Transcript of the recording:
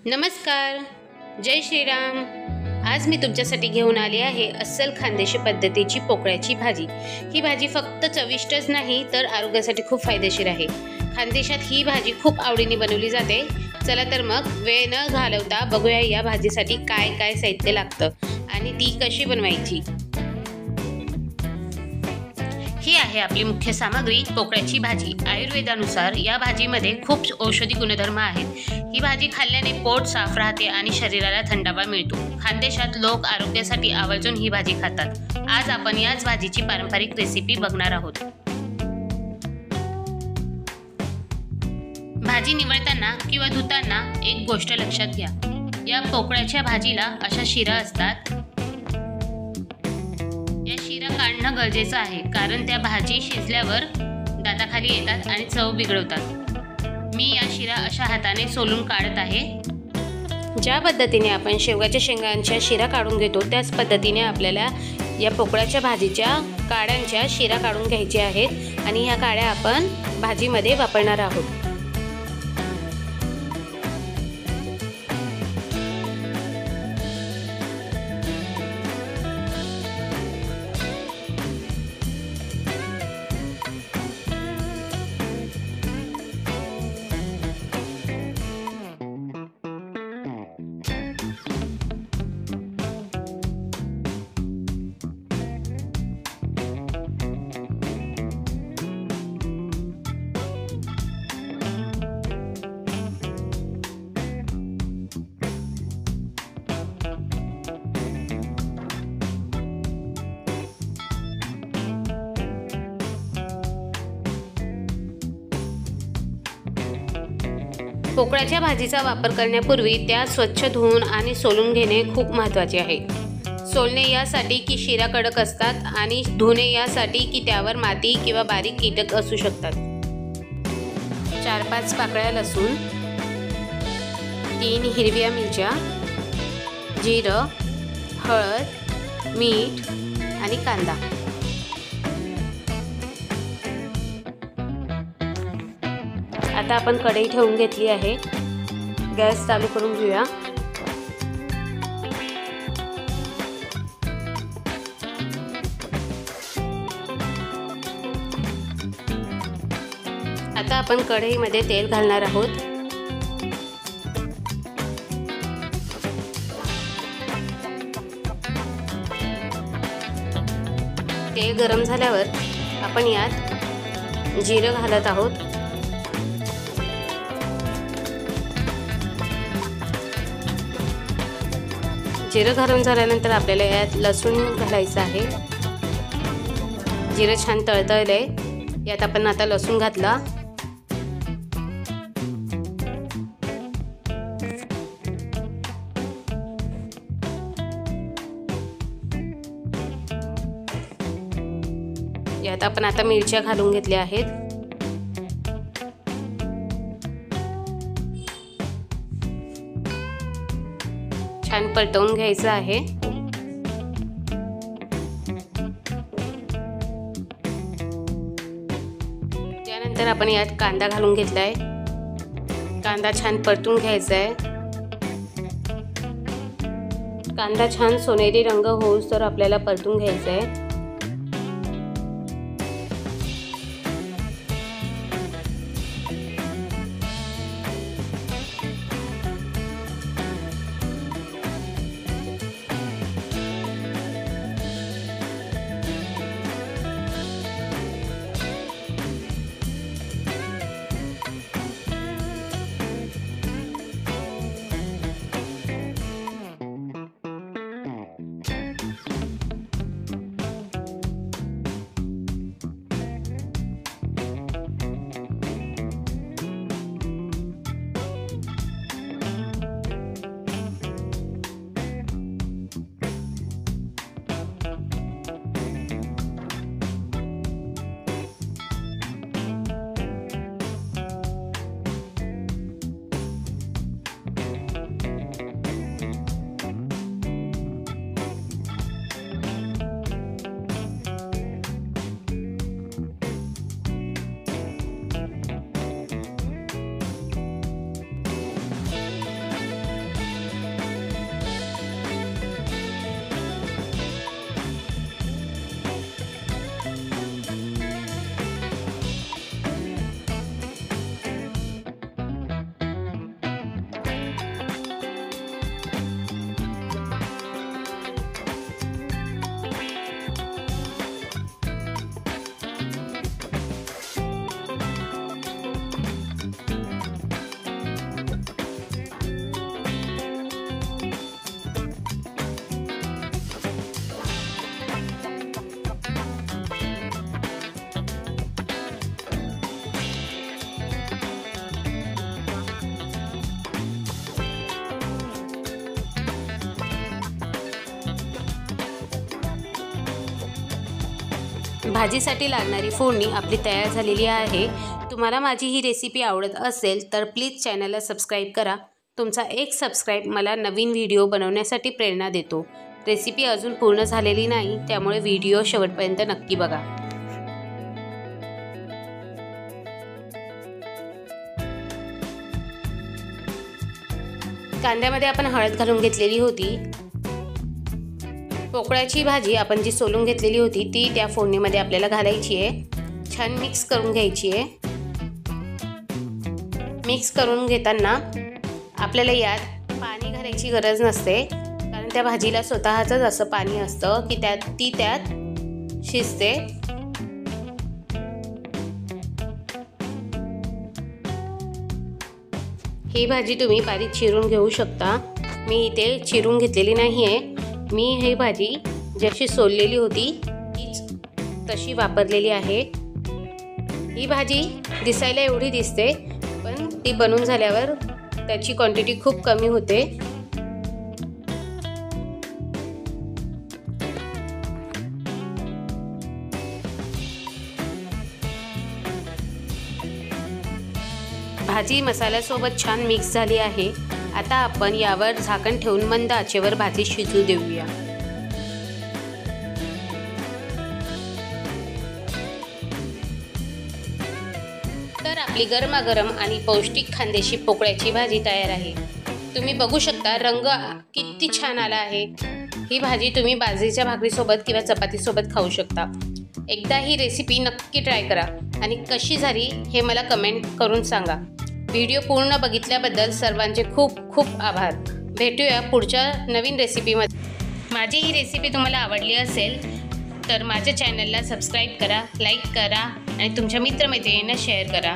नमस्कार, जय श्रीराम। आज मी तुमच्यासाठी घेऊन आली आहे अस्सल खानदेशी पद्धतीची पोकळ्याची भाजी। ही भाजी फक्त चविष्टच नाही तर आरोग्यासाठी खूप फायदेशीर आहे। खानदेशात ही भाजी खूप आवडीने बनवली जाते। चला तर मग वेळ न घालवता बघूया या भाजीसाठी काय काय साहित्य लागतं आणि ती कशी बनवायची। ही आहे आपली मुख्य सामग्री, पोकळ्याची भाजी। आयुर्वेदानुसार या भाजीमध्ये खूप औषधी गुणधर्म आहेत। ही भाजी खाल्ल्याने पोट साफ राहते आणि शरीराला थंडावा मिळतो। खानदेशात लोक आरोग्यासाठी आवर्जून ही भाजी खातात। आज आपण याच भाजीची पारंपरिक रेसिपी बघणार आहोत। भाजी निवडताना किंवा धुताना एक गोष्ट लक्षात घ्या, या पोकळ्याच्या भाजीला अशा शिरा असतात। या शिरा काढणं गरजेचं आहे, कारण त्या भाजी शिजल्यावर दाताखाली येतात आणि चव बिघडवतात। मी या शिरा अशा हाताने सोलून काढत आहे। ज्या पद्धतीने आपण शेवगाच्या शेंगांच्या शिरा काढून घेतो त्याच पद्धतीने आपल्याला या पोकळ्याच्या भाजीच्या काड्यांच्या शिरा काढून घ्यायच्या आहेत आणि ह्या काड्या आपण भाजीमध्ये वापरणार आहोत। पोकळ्याच्या भाजीचा वापर करण्यापूर्वी त्या स्वच्छ धुवून आणि सोलून घेणे खूप महत्त्वाचे आहे। सोलणे यासाठी की शिरा कडक असतात आणि धुणे यासाठी की त्यावर माती किंवा बारीक कीटक असू शकतात। 4-5 पाकळ्या लसूण, 3 हिरव्या मिरच्या, जिरं, हळद, मीठ आणि कांदा। आता आपण कढई ठेवून घेतली आहे। गॅस चालू करून घेऊया। आता आपण कढईमध्ये तेल घालणार आहोत। तेल गरम झाल्यावर आपण यात जिरं घालत आहोत। जिरं घालून झाल्यानंतर आपल्याला यात लसूण घालायचं आहे। जिरं छान तळतळले, यात आपण आता लसूण घातला। यात आपण आता मिरच्या घालून घेतल्या आहेत। छान परतवून घ्यायचं आहे। त्यानंतर आपण यात कांदा घालून घेतलाय। कांदा छान परतून घ्यायचा आहे। कांदा छान सोनेरी रंग होऊस तर आपल्याला परतून घ्यायचा आहे। भाजीसाठी लागणारी फोडणी आपली तयार झालेली आहे। तुम्हाला माझी ही रेसिपी आवडत असेल तर प्लीज चॅनलला सबस्क्राईब करा। तुमचा एक सबस्क्राईब मला नवीन व्हिडिओ बनवण्यासाठी प्रेरणा देतो। रेसिपी अजून पूर्ण झालेली नाही, त्यामुळे व्हिडिओ शेवटपर्यंत नक्की बघा। कांद्यामध्ये आपण हळद घालून घेतलेली होती। पोकळ्याची भाजी आपण जी सोलून घेतलेली होती ती त्या फोडणीमध्ये आपल्याला घालायची आहे। छान मिक्स करून घ्यायची आहे। मिक्स करून घेताना आपल्याला यात पाणी घालायची गरज नसते, कारण त्या भाजीला स्वतःच असं पाणी असतं की त्यात शिजते। ही भाजी तुम्ही बारीक चिरून घेऊ शकता। मी इथे चिरून घेतलेली नाही आहे। मी ही भाजी जशी सोललेली होती तीच तशी वापरलेली आहे। ही भाजी दिसायला एवढी दिसते, पण ती बनवून झाल्यावर त्याची क्वांटिटी खूप कमी होते। भाजी मसाल्यासोबत छान मिक्स झाली आहे। आता आपण यावर झाकण ठेवून मंद आचेवर भाजी शिजू देऊया। तर आपली गरमागरम आणि पौष्टिक खानदेशी पोकळ्याची भाजी तयार आहे। तुम्ही बघू शकता रंग किती छान आला आहे। ही भाजी तुम्ही बाजरीच्या भाकरीसोबत किंवा चपातीसोबत खाऊ शकता। एकदा ही रेसिपी नक्की ट्राय करा आणि कशी झाली हे मला कमेंट करून सांगा। व्हिडिओ पूर्ण बघितल्याबद्दल सर्वांचे खूप खूप आभार। भेटूया पुढच्या नवीन रेसिपीमध्ये। माझी ही रेसिपी तुम्हाला आवडली असेल तर माझ्या चॅनलला सबस्क्राईब करा, लाईक करा आणि तुमच्या मित्रमैत्रिणींना शेअर करा।